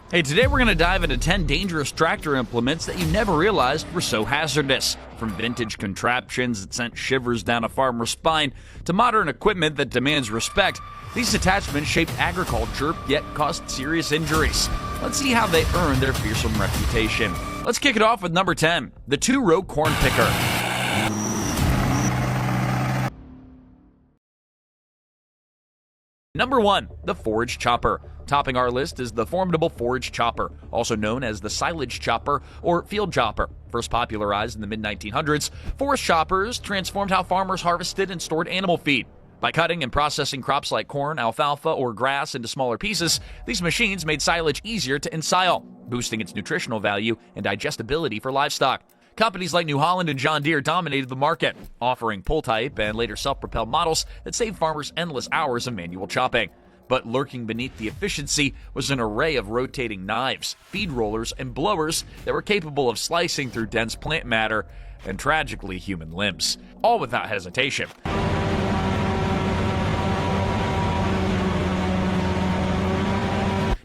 Hey, today we're going to dive into 10 dangerous tractor implements that you never realized were so hazardous. From vintage contraptions that sent shivers down a farmer's spine to modern equipment that demands respect, these attachments shaped agriculture yet caused serious injuries. Let's see how they earned their fearsome reputation. Let's kick it off with number 10, the two-row corn picker. Number 1, the forage chopper. Topping our list is the formidable forage chopper, also known as the silage chopper or field chopper. First popularized in the mid-1900s, forage choppers transformed how farmers harvested and stored animal feed. By cutting and processing crops like corn, alfalfa, or grass into smaller pieces, these machines made silage easier to ensile, boosting its nutritional value and digestibility for livestock. Companies like New Holland and John Deere dominated the market, offering pull-type and later self-propelled models that saved farmers endless hours of manual chopping. But lurking beneath the efficiency was an array of rotating knives, feed rollers, and blowers that were capable of slicing through dense plant matter and, tragically, human limbs, all without hesitation.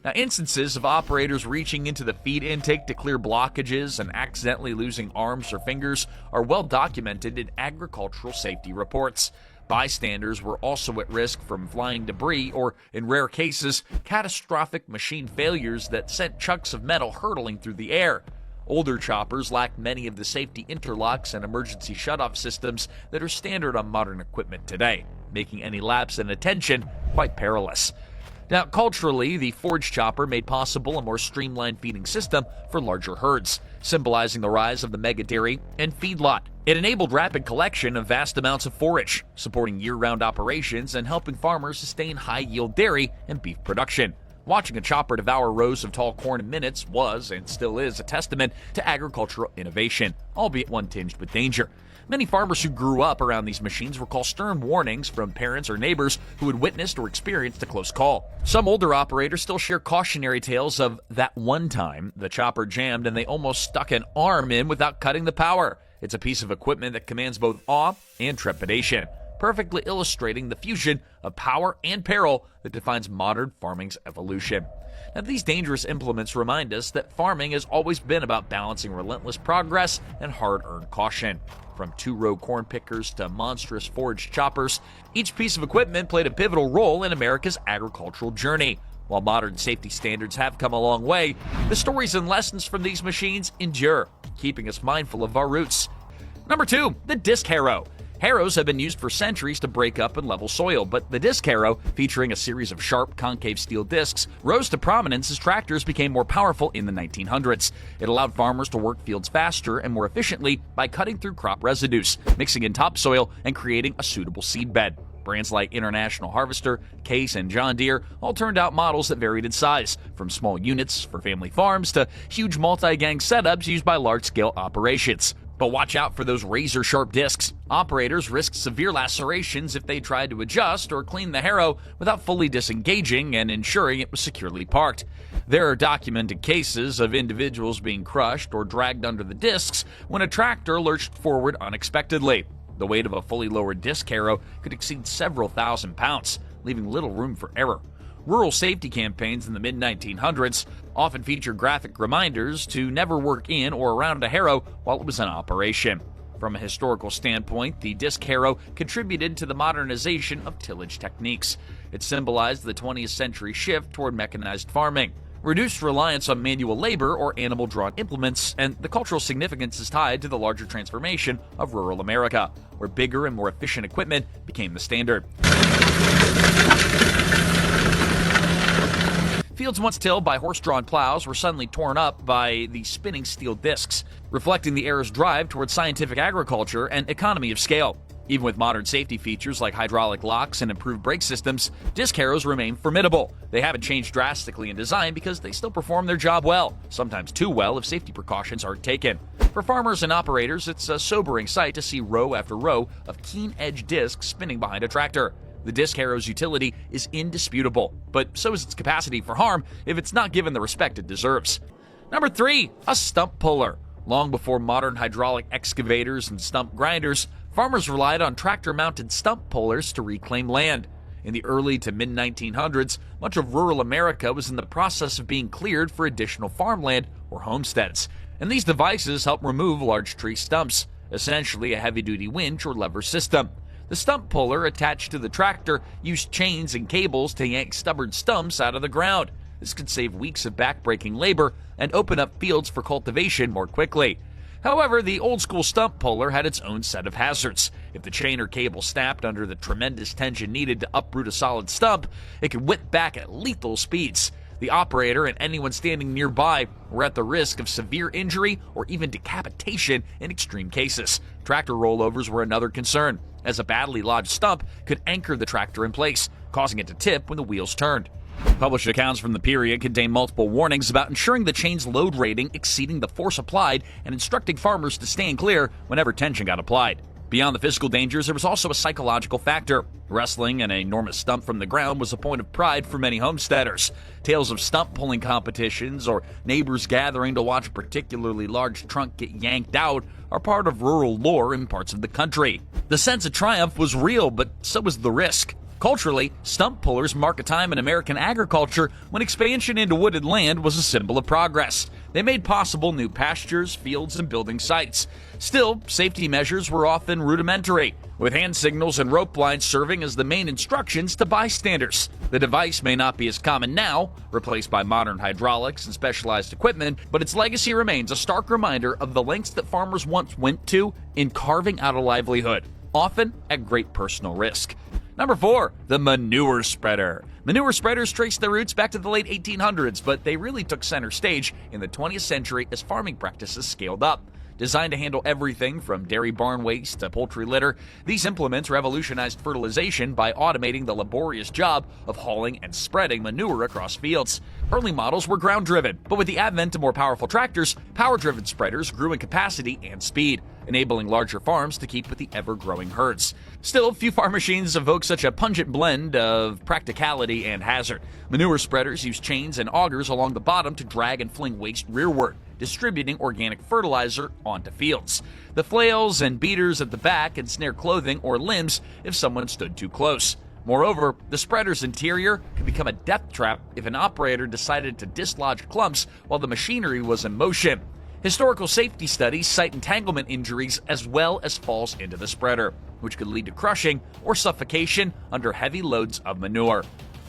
Now, instances of operators reaching into the feed intake to clear blockages and accidentally losing arms or fingers are well documented in agricultural safety reports. Bystanders were also at risk from flying debris or, in rare cases, catastrophic machine failures that sent chunks of metal hurtling through the air. Older choppers lacked many of the safety interlocks and emergency shutoff systems that are standard on modern equipment today, making any lapse in attention quite perilous. Now, culturally, the forage chopper made possible a more streamlined feeding system for larger herds, symbolizing the rise of the mega dairy and feedlot. It enabled rapid collection of vast amounts of forage, supporting year-round operations and helping farmers sustain high-yield dairy and beef production. Watching a chopper devour rows of tall corn in minutes was, and still is, a testament to agricultural innovation, albeit one tinged with danger. Many farmers who grew up around these machines recall stern warnings from parents or neighbors who had witnessed or experienced a close call. Some older operators still share cautionary tales of that one time the chopper jammed and they almost stuck an arm in without cutting the power. It's a piece of equipment that commands both awe and trepidation, perfectly illustrating the fusion of power and peril that defines modern farming's evolution. Now, these dangerous implements remind us that farming has always been about balancing relentless progress and hard-earned caution. From two-row corn pickers to monstrous forage choppers, each piece of equipment played a pivotal role in America's agricultural journey. While modern safety standards have come a long way, the stories and lessons from these machines endure, keeping us mindful of our roots. Number 2, the disc harrow. Harrows have been used for centuries to break up and level soil, but the disc harrow, featuring a series of sharp, concave steel discs, rose to prominence as tractors became more powerful in the 1900s. It allowed farmers to work fields faster and more efficiently by cutting through crop residues, mixing in topsoil, and creating a suitable seedbed. Brands like International Harvester, Case, and John Deere all turned out models that varied in size, from small units for family farms to huge multi-gang setups used by large-scale operations. But watch out for those razor-sharp discs. Operators risked severe lacerations if they tried to adjust or clean the harrow without fully disengaging and ensuring it was securely parked. There are documented cases of individuals being crushed or dragged under the discs when a tractor lurched forward unexpectedly. The weight of a fully lowered disc harrow could exceed several thousand pounds, leaving little room for error. Rural safety campaigns in the mid-1900s often featured graphic reminders to never work in or around a harrow while it was in operation. From a historical standpoint, the disc harrow contributed to the modernization of tillage techniques. It symbolized the 20th century shift toward mechanized farming, reduced reliance on manual labor or animal-drawn implements, and the cultural significance is tied to the larger transformation of rural America, where bigger and more efficient equipment became the standard. Fields once tilled by horse-drawn plows were suddenly torn up by the spinning steel discs, reflecting the era's drive towards scientific agriculture and economy of scale. Even with modern safety features like hydraulic locks and improved brake systems, disc harrows remain formidable. They haven't changed drastically in design because they still perform their job well, sometimes too well if safety precautions aren't taken. For farmers and operators, it's a sobering sight to see row after row of keen-edge discs spinning behind a tractor. The disc harrow's utility is indisputable, but so is its capacity for harm if it's not given the respect it deserves. Number 3, a stump puller. Long before modern hydraulic excavators and stump grinders, farmers relied on tractor-mounted stump pullers to reclaim land. In the early to mid-1900s, much of rural America was in the process of being cleared for additional farmland or homesteads, and these devices helped remove large tree stumps, essentially a heavy-duty winch or lever system. The stump puller attached to the tractor used chains and cables to yank stubborn stumps out of the ground. This could save weeks of backbreaking labor and open up fields for cultivation more quickly. However, the old-school stump puller had its own set of hazards. If the chain or cable snapped under the tremendous tension needed to uproot a solid stump, it could whip back at lethal speeds. The operator and anyone standing nearby were at the risk of severe injury or even decapitation in extreme cases. Tractor rollovers were another concern, as a badly lodged stump could anchor the tractor in place, causing it to tip when the wheels turned. Published accounts from the period contain multiple warnings about ensuring the chain's load rating exceeding the force applied and instructing farmers to stand clear whenever tension got applied. Beyond the physical dangers, there was also a psychological factor. Wrestling an enormous stump from the ground was a point of pride for many homesteaders. Tales of stump pulling competitions or neighbors gathering to watch a particularly large trunk get yanked out are part of rural lore in parts of the country. The sense of triumph was real, but so was the risk. Culturally, stump pullers mark a time in American agriculture when expansion into wooded land was a symbol of progress. They made possible new pastures, fields, and building sites. Still, safety measures were often rudimentary, with hand signals and rope lines serving as the main instructions to bystanders. The device may not be as common now, replaced by modern hydraulics and specialized equipment, but its legacy remains a stark reminder of the lengths that farmers once went to in carving out a livelihood, often at great personal risk. Number 4, the manure spreader. Manure spreaders trace their roots back to the late 1800s, but they really took center stage in the 20th century as farming practices scaled up. Designed to handle everything from dairy barn waste to poultry litter, these implements revolutionized fertilization by automating the laborious job of hauling and spreading manure across fields. Early models were ground-driven, but with the advent of more powerful tractors, power-driven spreaders grew in capacity and speed, enabling larger farms to keep with the ever-growing herds. Still, few farm machines evoke such a pungent blend of practicality and hazard. Manure spreaders use chains and augers along the bottom to drag and fling waste rearward, distributing organic fertilizer onto fields. The flails and beaters at the back can snare clothing or limbs if someone stood too close. Moreover, the spreader's interior could become a death trap if an operator decided to dislodge clumps while the machinery was in motion. Historical safety studies cite entanglement injuries as well as falls into the spreader, which could lead to crushing or suffocation under heavy loads of manure.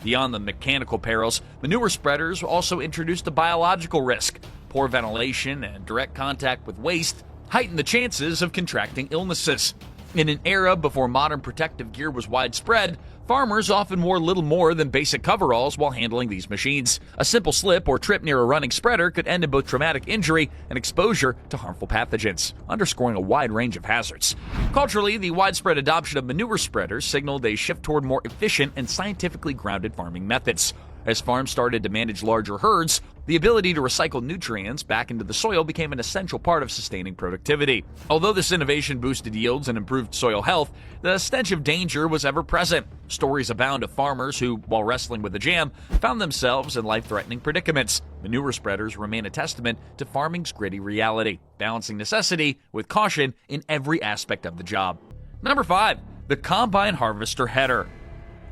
Beyond the mechanical perils, manure spreaders also introduced a biological risk. Poor ventilation and direct contact with waste heightened the chances of contracting illnesses. In an era before modern protective gear was widespread, farmers often wore little more than basic coveralls while handling these machines. A simple slip or trip near a running spreader could end in both traumatic injury and exposure to harmful pathogens, underscoring a wide range of hazards. Culturally, the widespread adoption of manure spreaders signaled a shift toward more efficient and scientifically grounded farming methods. As farms started to manage larger herds, the ability to recycle nutrients back into the soil became an essential part of sustaining productivity. Although this innovation boosted yields and improved soil health, the stench of danger was ever present. Stories abound of farmers who, while wrestling with the jam, found themselves in life-threatening predicaments. Manure spreaders remain a testament to farming's gritty reality, balancing necessity with caution in every aspect of the job. Number 5, the combine harvester header.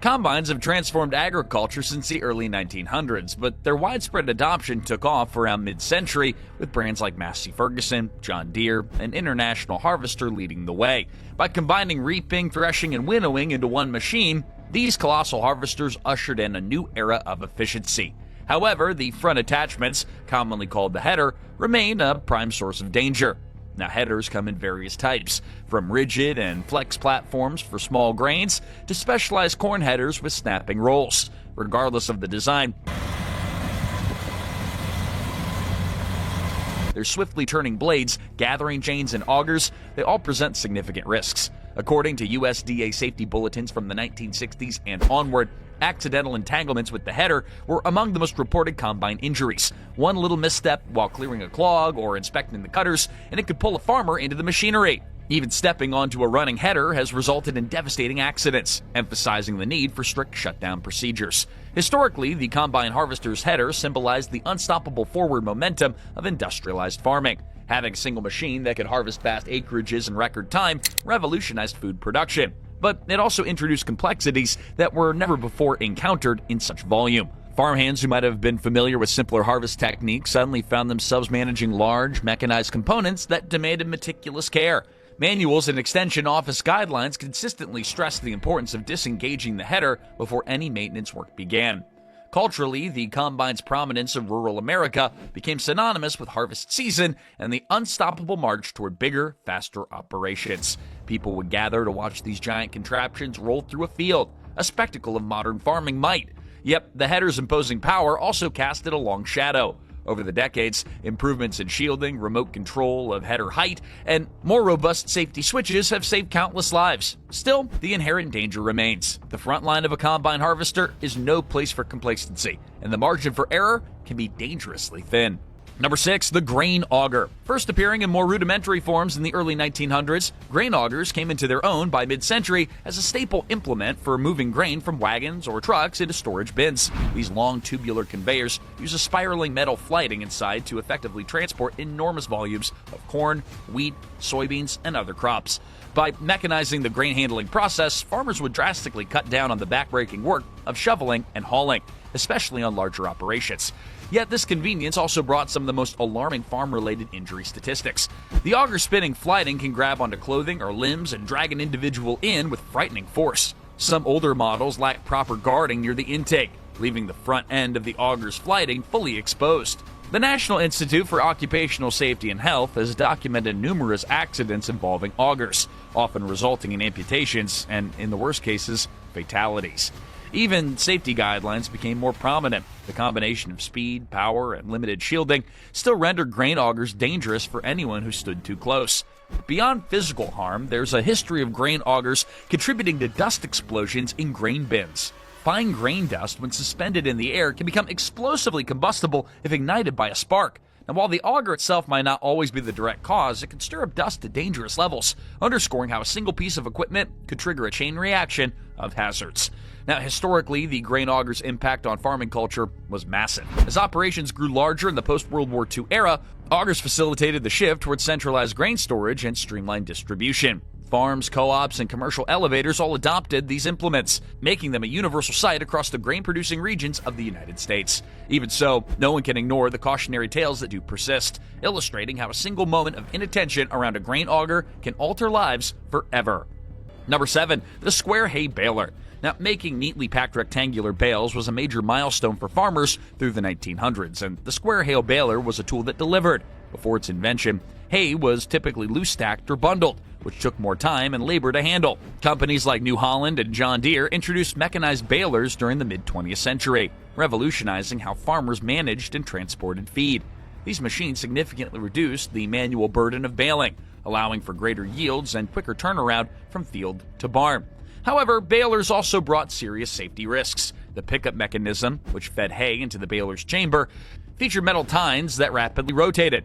Combines have transformed agriculture since the early 1900s, but their widespread adoption took off around mid-century, with brands like Massey Ferguson, John Deere, and International Harvester leading the way. By combining reaping, threshing, and winnowing into one machine, these colossal harvesters ushered in a new era of efficiency. However, the front attachments, commonly called the header, remain a prime source of danger. Now, headers come in various types, from rigid and flex platforms for small grains to specialized corn headers with snapping rolls. Regardless of the design, their swiftly turning blades, gathering chains, and augers, they all present significant risks. According to USDA safety bulletins from the 1960s and onward, accidental entanglements with the header were among the most reported combine injuries. One little misstep while clearing a clog or inspecting the cutters, and it could pull a farmer into the machinery. Even stepping onto a running header has resulted in devastating accidents, emphasizing the need for strict shutdown procedures. Historically, the combine harvester's header symbolized the unstoppable forward momentum of industrialized farming. Having a single machine that could harvest vast acreages in record time revolutionized food production. but it also introduced complexities that were never before encountered in such volume. Farmhands who might have been familiar with simpler harvest techniques suddenly found themselves managing large, mechanized components that demanded meticulous care. Manuals and extension office guidelines consistently stressed the importance of disengaging the header before any maintenance work began. Culturally, the combine's prominence in rural America became synonymous with harvest season and the unstoppable march toward bigger, faster operations. People would gather to watch these giant contraptions roll through a field, a spectacle of modern farming might. Yep, the header's imposing power also casted a long shadow. Over the decades, improvements in shielding, remote control of header height, and more robust safety switches have saved countless lives. Still, the inherent danger remains. The front line of a combine harvester is no place for complacency, and the margin for error can be dangerously thin. Number 6, the grain auger. First appearing in more rudimentary forms in the early 1900s, grain augers came into their own by mid-century as a staple implement for moving grain from wagons or trucks into storage bins. These long tubular conveyors use a spiraling metal flighting inside to effectively transport enormous volumes of corn, wheat, soybeans, and other crops. By mechanizing the grain handling process, farmers would drastically cut down on the backbreaking work of shoveling and hauling, especially on larger operations. Yet this convenience also brought some of the most alarming farm-related injury statistics. The auger spinning flighting can grab onto clothing or limbs and drag an individual in with frightening force. Some older models lack proper guarding near the intake, leaving the front end of the auger's flighting fully exposed. The National Institute for Occupational Safety and Health has documented numerous accidents involving augers, often resulting in amputations and, in the worst cases, fatalities. Even safety guidelines became more prominent. The combination of speed, power, and limited shielding still rendered grain augers dangerous for anyone who stood too close. Beyond physical harm, there's a history of grain augers contributing to dust explosions in grain bins. Fine grain dust, when suspended in the air, can become explosively combustible if ignited by a spark. Now, while the auger itself might not always be the direct cause, it can stir up dust to dangerous levels, underscoring how a single piece of equipment could trigger a chain reaction of hazards. Now, historically, the grain auger's impact on farming culture was massive. As operations grew larger in the post-World War II era, augers facilitated the shift towards centralized grain storage and streamlined distribution. Farms, co-ops, and commercial elevators all adopted these implements, making them a universal sight across the grain-producing regions of the United States. Even so, no one can ignore the cautionary tales that do persist, illustrating how a single moment of inattention around a grain auger can alter lives forever. Number 7, the square hay baler. Now, making neatly packed rectangular bales was a major milestone for farmers through the 1900s, and the square hay baler was a tool that delivered. Before its invention, hay was typically loose stacked or bundled, which took more time and labor to handle. Companies like New Holland and John Deere introduced mechanized balers during the mid-20th century, revolutionizing how farmers managed and transported feed. These machines significantly reduced the manual burden of baling, allowing for greater yields and quicker turnaround from field to barn. However, balers also brought serious safety risks. The pickup mechanism, which fed hay into the baler's chamber, featured metal tines that rapidly rotated.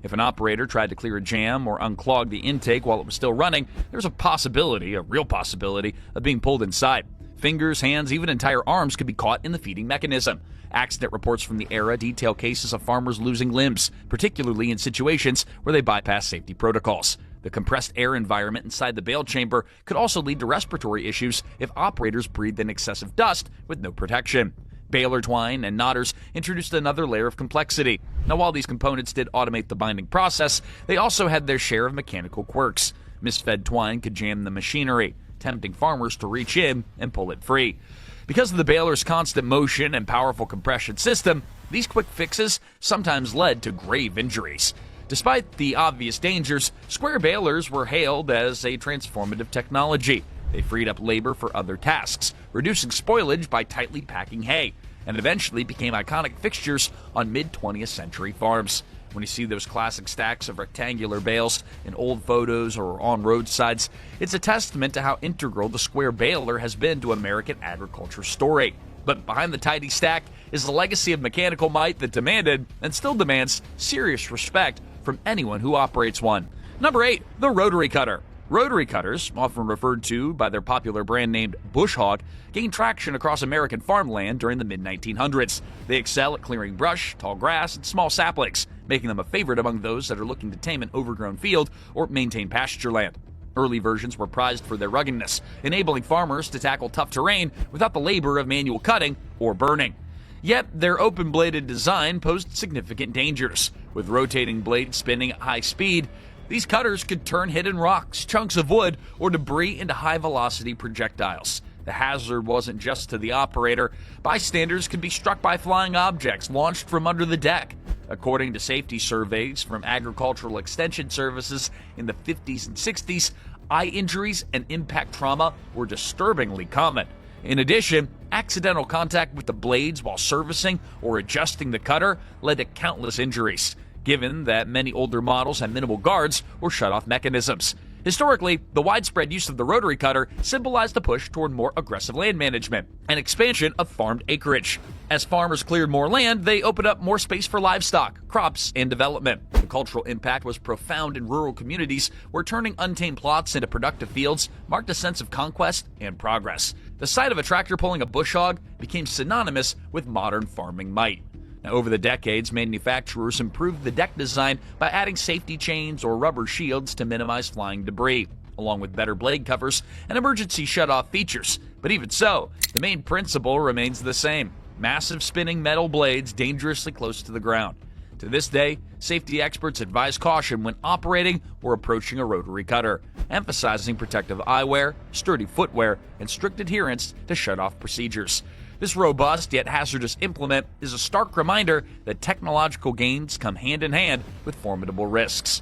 If an operator tried to clear a jam or unclog the intake while it was still running, there was a real possibility, of being pulled inside. Fingers, hands, even entire arms could be caught in the feeding mechanism. Accident reports from the era detail cases of farmers losing limbs, particularly in situations where they bypass safety protocols. The compressed air environment inside the bale chamber could also lead to respiratory issues if operators breathed in excessive dust with no protection. Baler twine and knotters introduced another layer of complexity. Now, while these components did automate the binding process, they also had their share of mechanical quirks. Misfed twine could jam the machinery, tempting farmers to reach in and pull it free. Because of the baler's constant motion and powerful compression system, these quick fixes sometimes led to grave injuries. Despite the obvious dangers, square balers were hailed as a transformative technology. They freed up labor for other tasks, reducing spoilage by tightly packing hay, and eventually became iconic fixtures on mid-20th century farms. When you see those classic stacks of rectangular bales in old photos or on roadsides, it's a testament to how integral the square baler has been to American agriculture story. But behind the tidy stack is the legacy of mechanical might that demanded, and still demands, serious respect from anyone who operates one. Number 8, the rotary cutter. Rotary cutters, often referred to by their popular brand named Bush Hog, gained traction across American farmland during the mid-1900s. They excel at clearing brush, tall grass, and small saplings, making them a favorite among those that are looking to tame an overgrown field or maintain pasture land. Early versions were prized for their ruggedness, enabling farmers to tackle tough terrain without the labor of manual cutting or burning. Yet, their open-bladed design posed significant dangers. With rotating blades spinning at high speed, these cutters could turn hidden rocks, chunks of wood, or debris into high-velocity projectiles. The hazard wasn't just to the operator. Bystanders could be struck by flying objects launched from under the deck. According to safety surveys from agricultural extension services in the 50s and 60s, eye injuries and impact trauma were disturbingly common. In addition, accidental contact with the blades while servicing or adjusting the cutter led to countless injuries, given that many older models had minimal guards or shut-off mechanisms. Historically, the widespread use of the rotary cutter symbolized a push toward more aggressive land management and expansion of farmed acreage. As farmers cleared more land, they opened up more space for livestock, crops, and development. The cultural impact was profound in rural communities where turning untamed plots into productive fields marked a sense of conquest and progress. The sight of a tractor pulling a bush hog became synonymous with modern farming might. Now, over the decades, manufacturers improved the deck design by adding safety chains or rubber shields to minimize flying debris, along with better blade covers and emergency shut-off features. But even so, the main principle remains the same: massive spinning metal blades dangerously close to the ground. To this day, safety experts advise caution when operating or approaching a rotary cutter, emphasizing protective eyewear, sturdy footwear, and strict adherence to shut-off procedures. This robust yet hazardous implement is a stark reminder that technological gains come hand in hand with formidable risks.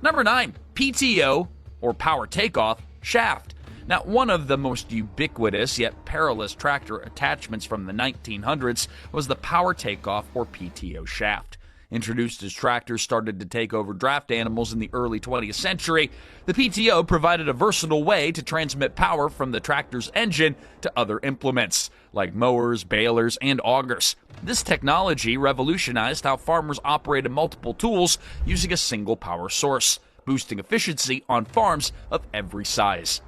Number 9, PTO, or power takeoff, shaft. Now, one of the most ubiquitous yet perilous tractor attachments from the 1900s was the power takeoff, or PTO shaft. Introduced as tractors started to take over draft animals in the early 20th century, the PTO provided a versatile way to transmit power from the tractor's engine to other implements, like mowers, balers, and augers. This technology revolutionized how farmers operated multiple tools using a single power source, boosting efficiency on farms of every size.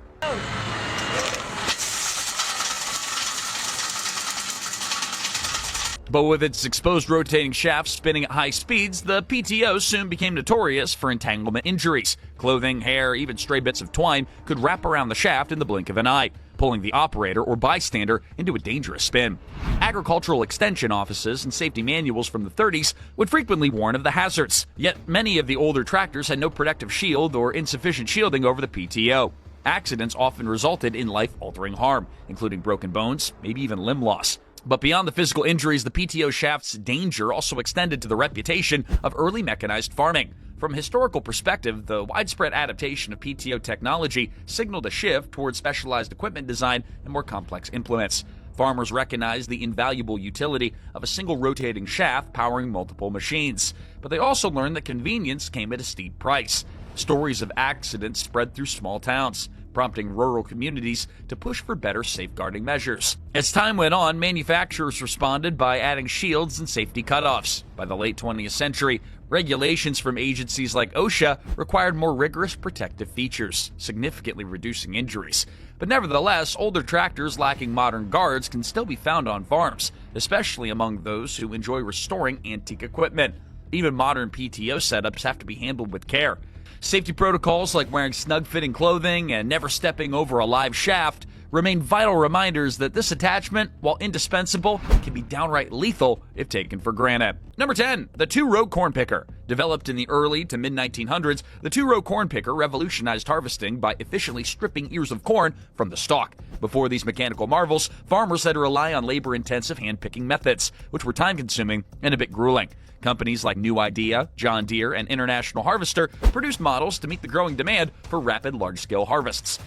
But with its exposed rotating shafts spinning at high speeds, the PTO soon became notorious for entanglement injuries. Clothing, hair, even stray bits of twine could wrap around the shaft in the blink of an eye, pulling the operator or bystander into a dangerous spin. Agricultural extension offices and safety manuals from the 30s would frequently warn of the hazards, yet many of the older tractors had no protective shield or insufficient shielding over the PTO. Accidents often resulted in life-altering harm, including broken bones, maybe even limb loss. But beyond the physical injuries, the PTO shaft's danger also extended to the reputation of early mechanized farming. From a historical perspective, the widespread adaptation of PTO technology signaled a shift towards specialized equipment design and more complex implements. Farmers recognized the invaluable utility of a single rotating shaft powering multiple machines. But they also learned that convenience came at a steep price. Stories of accidents spread through small towns, prompting rural communities to push for better safeguarding measures. As time went on, manufacturers responded by adding shields and safety cutoffs. By the late 20th century, regulations from agencies like OSHA required more rigorous protective features, significantly reducing injuries. But nevertheless, older tractors lacking modern guards can still be found on farms, especially among those who enjoy restoring antique equipment. Even modern PTO setups have to be handled with care. Safety protocols like wearing snug-fitting clothing and never stepping over a live shaft remain vital reminders that this attachment, while indispensable, can be downright lethal if taken for granted. Number 10, the two-row corn picker. Developed in the early to mid-1900s, the two-row corn picker revolutionized harvesting by efficiently stripping ears of corn from the stalk. Before these mechanical marvels, farmers had to rely on labor-intensive hand-picking methods, which were time-consuming and a bit grueling. Companies like New Idea, John Deere, and International Harvester produced models to meet the growing demand for rapid, large-scale harvests.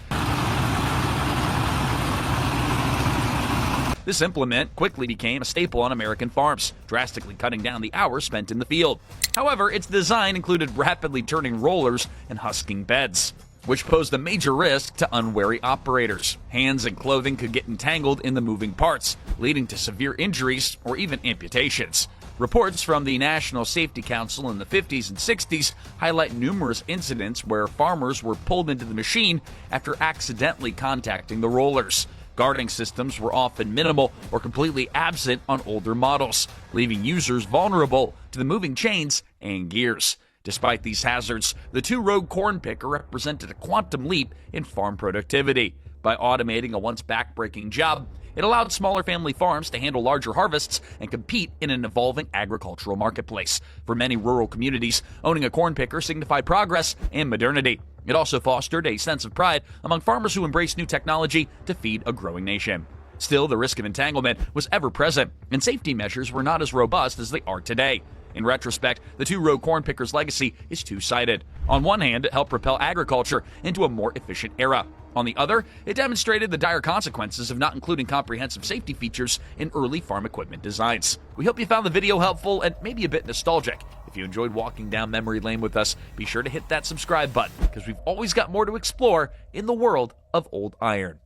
This implement quickly became a staple on American farms, drastically cutting down the hours spent in the field. However, its design included rapidly turning rollers and husking beds, which posed a major risk to unwary operators. Hands and clothing could get entangled in the moving parts, leading to severe injuries or even amputations. Reports from the National Safety Council in the 50s and 60s highlight numerous incidents where farmers were pulled into the machine after accidentally contacting the rollers. Guarding systems were often minimal or completely absent on older models, leaving users vulnerable to the moving chains and gears. Despite these hazards, the two-row corn picker represented a quantum leap in farm productivity. By automating a once backbreaking job, it allowed smaller family farms to handle larger harvests and compete in an evolving agricultural marketplace. For many rural communities, owning a corn picker signified progress and modernity. It also fostered a sense of pride among farmers who embraced new technology to feed a growing nation. Still, the risk of entanglement was ever present, and safety measures were not as robust as they are today. In retrospect, the two-row corn picker's legacy is two-sided. On one hand, it helped propel agriculture into a more efficient era. On the other, it demonstrated the dire consequences of not including comprehensive safety features in early farm equipment designs. We hope you found the video helpful and maybe a bit nostalgic. If you enjoyed walking down memory lane with us, be sure to hit that subscribe button, because we've always got more to explore in the world of old iron.